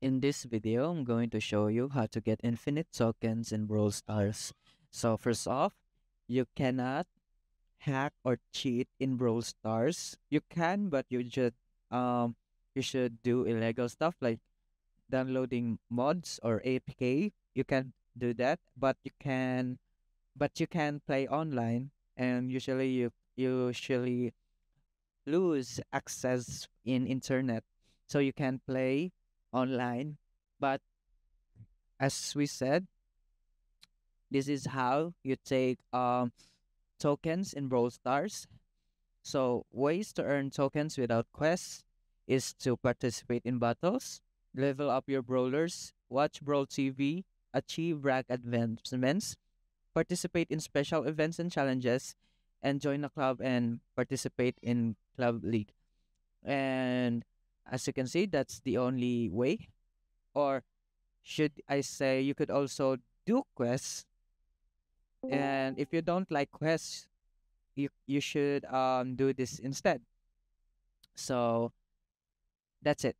In this video, I'm going to show you how to get infinite tokens in Brawl Stars. So first off, you cannot hack or cheat in Brawl Stars. You can, but you should do illegal stuff like downloading mods or APK. You can do that, but you can play online, and usually you usually lose access in internet, so you can play online. But as we said, this is how you take tokens in Brawl Stars. So ways to earn tokens without quests is to participate in battles, level up your brawlers, watch Brawl TV, achieve rank advancements, participate in special events and challenges, and join a club and participate in club league. And as you can see, that's the only way. Or should I say, you could also do quests. And if you don't like quests, you should do this instead. So that's it.